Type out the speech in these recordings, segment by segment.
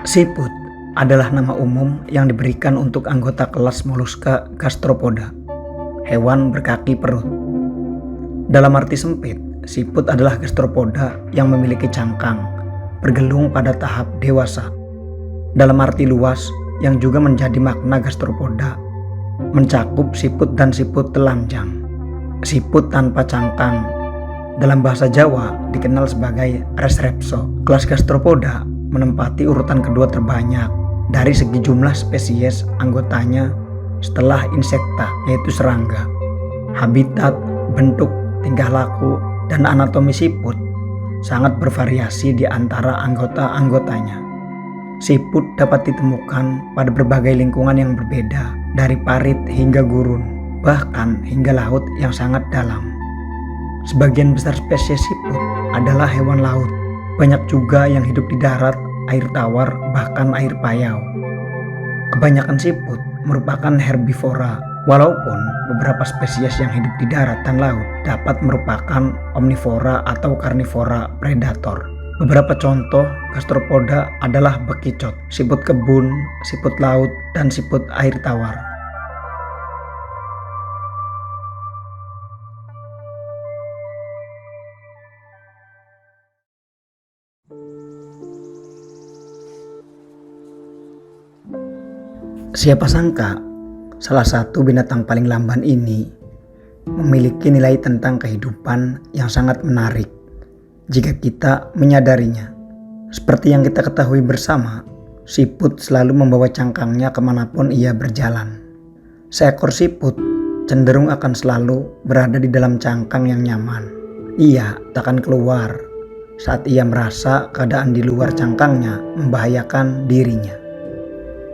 Siput adalah nama umum yang diberikan untuk anggota kelas Mollusca gastropoda, hewan berkaki perut. Dalam arti sempit, siput adalah gastropoda yang memiliki cangkang, bergelung pada tahap dewasa. Dalam arti luas, yang juga menjadi makna gastropoda, mencakup siput dan siput telanjang. Siput tanpa cangkang, dalam bahasa Jawa dikenal sebagai res repso. Kelas gastropoda menempati urutan kedua terbanyak dari segi jumlah spesies anggotanya setelah insekta, yaitu serangga. Habitat, bentuk, tingkah laku, dan anatomi siput sangat bervariasi di antara anggota-anggotanya. Siput dapat ditemukan pada berbagai lingkungan yang berbeda, dari parit hingga gurun, bahkan hingga laut yang sangat dalam. Sebagian besar spesies siput adalah hewan laut. Banyak juga yang hidup di darat, air tawar, bahkan air payau. Kebanyakan siput merupakan herbivora, walaupun beberapa spesies yang hidup di darat dan laut dapat merupakan omnivora atau karnivora predator. Beberapa contoh gastropoda adalah bekicot, siput kebun, siput laut, dan siput air tawar. Siapa sangka salah satu binatang paling lamban ini memiliki nilai tentang kehidupan yang sangat menarik jika kita menyadarinya. Seperti yang kita ketahui bersama, siput selalu membawa cangkangnya kemanapun ia berjalan. Seekor siput cenderung akan selalu berada di dalam cangkang yang nyaman. Ia tak akan keluar saat ia merasa keadaan di luar cangkangnya membahayakan dirinya.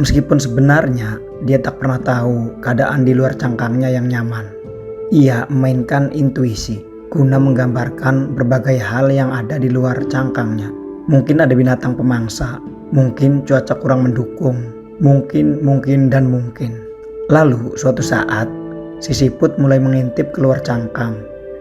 Meskipun sebenarnya dia tak pernah tahu keadaan di luar cangkangnya yang nyaman. Ia memainkan intuisi guna menggambarkan berbagai hal yang ada di luar cangkangnya. Mungkin ada binatang pemangsa, mungkin cuaca kurang mendukung, mungkin. Lalu suatu saat si siput mulai mengintip keluar cangkang.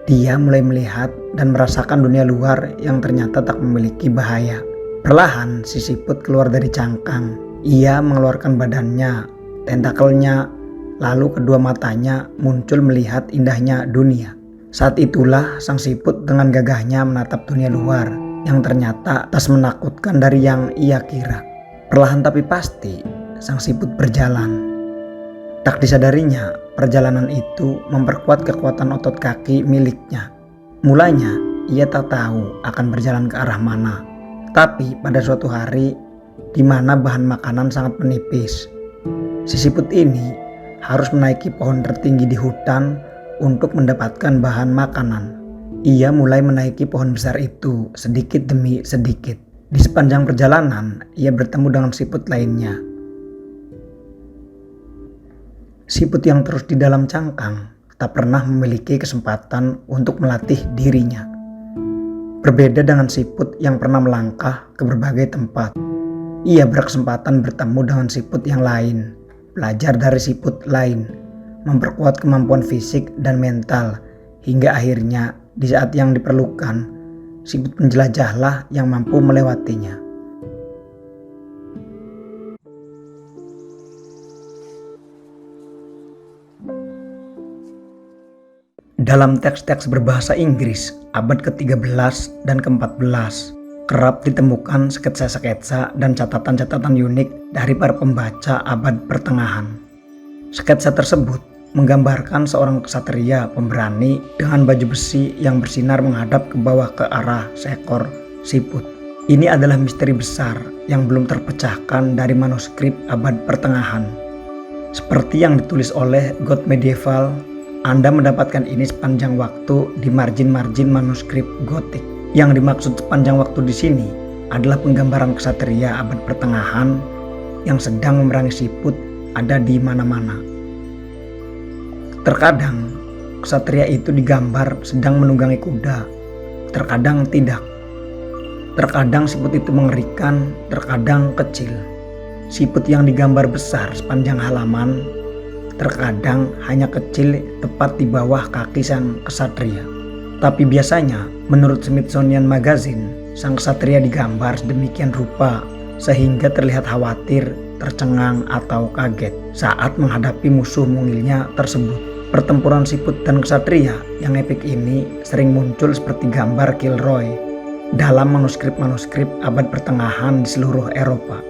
Dia mulai melihat dan merasakan dunia luar yang ternyata tak memiliki bahaya. Perlahan si siput keluar dari cangkang. Ia mengeluarkan badannya, tentakelnya, lalu kedua matanya muncul melihat indahnya dunia. Saat itulah sang siput dengan gagahnya menatap dunia luar yang ternyata tak menakutkan dari yang ia kira. Perlahan tapi pasti, sang siput berjalan. Tak disadarinya, perjalanan itu memperkuat kekuatan otot kaki miliknya. Mulanya, ia tak tahu akan berjalan ke arah mana. Tapi pada suatu hari, di mana bahan makanan sangat menipis, si siput ini harus menaiki pohon tertinggi di hutan untuk mendapatkan bahan makanan. Ia mulai menaiki pohon besar itu sedikit demi sedikit. Di sepanjang perjalanan, ia bertemu dengan siput lainnya. Siput yang terus di dalam cangkang tak pernah memiliki kesempatan untuk melatih dirinya. Berbeda dengan siput yang pernah melangkah ke berbagai tempat, ia berkesempatan bertemu dengan siput yang lain, belajar dari siput lain, memperkuat kemampuan fisik dan mental, hingga akhirnya di saat yang diperlukan, siput penjelajahlah yang mampu melewatinya. Dalam teks-teks berbahasa Inggris abad ke-13 dan ke-14, kerap ditemukan sketsa-sketsa dan catatan-catatan unik dari para pembaca abad pertengahan. Sketsa tersebut menggambarkan seorang ksatria pemberani dengan baju besi yang bersinar menghadap ke bawah ke arah seekor siput. Ini adalah misteri besar yang belum terpecahkan dari manuskrip abad pertengahan. Seperti yang ditulis oleh God Medieval, Anda mendapatkan ini sepanjang waktu di margin-margin manuskrip Gotik. Yang dimaksud sepanjang waktu di sini adalah penggambaran ksatria abad pertengahan yang sedang memerangi siput ada di mana-mana. Terkadang ksatria itu digambar sedang menunggangi kuda, terkadang tidak. Terkadang siput itu mengerikan, terkadang kecil. Siput yang digambar besar sepanjang halaman, terkadang hanya kecil tepat di bawah kaki sang ksatria. Tapi biasanya, menurut Smithsonian Magazine, sang ksatria digambar sedemikian rupa sehingga terlihat khawatir, tercengang, atau kaget saat menghadapi musuh mungilnya tersebut. Pertempuran siput dan ksatria yang epik ini sering muncul seperti gambar Kilroy dalam manuskrip-manuskrip abad pertengahan di seluruh Eropa.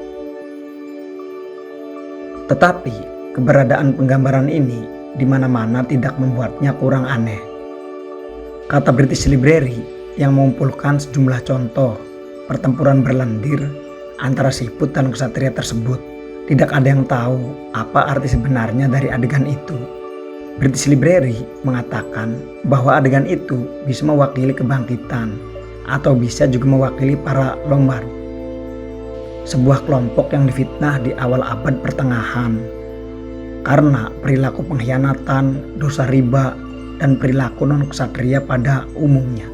Tetapi keberadaan penggambaran ini di mana-mana tidak membuatnya kurang aneh. Kata British Library yang mengumpulkan sejumlah contoh pertempuran berlendir antara siput dan ksatria tersebut, tidak ada yang tahu apa arti sebenarnya dari adegan itu. British Library mengatakan bahwa adegan itu bisa mewakili kebangkitan atau bisa juga mewakili para Lombard, sebuah kelompok yang difitnah di awal abad pertengahan karena perilaku pengkhianatan, dosa riba, dan perilaku non-ksatria pada umumnya.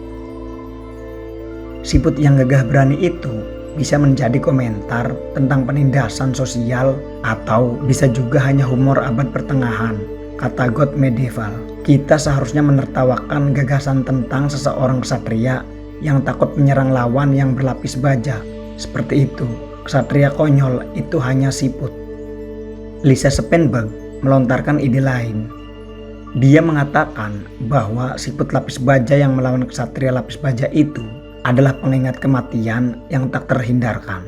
Siput yang gagah berani itu bisa menjadi komentar tentang penindasan sosial atau bisa juga hanya humor abad pertengahan, kata God Medieval. Kita seharusnya menertawakan gagasan tentang seseorang ksatria yang takut menyerang lawan yang berlapis baja. Seperti itu, ksatria konyol itu hanya siput. Lisa Spanberg melontarkan ide lain. Dia mengatakan bahwa siput lapis baja yang melawan ksatria lapis baja itu adalah pengingat kematian yang tak terhindarkan.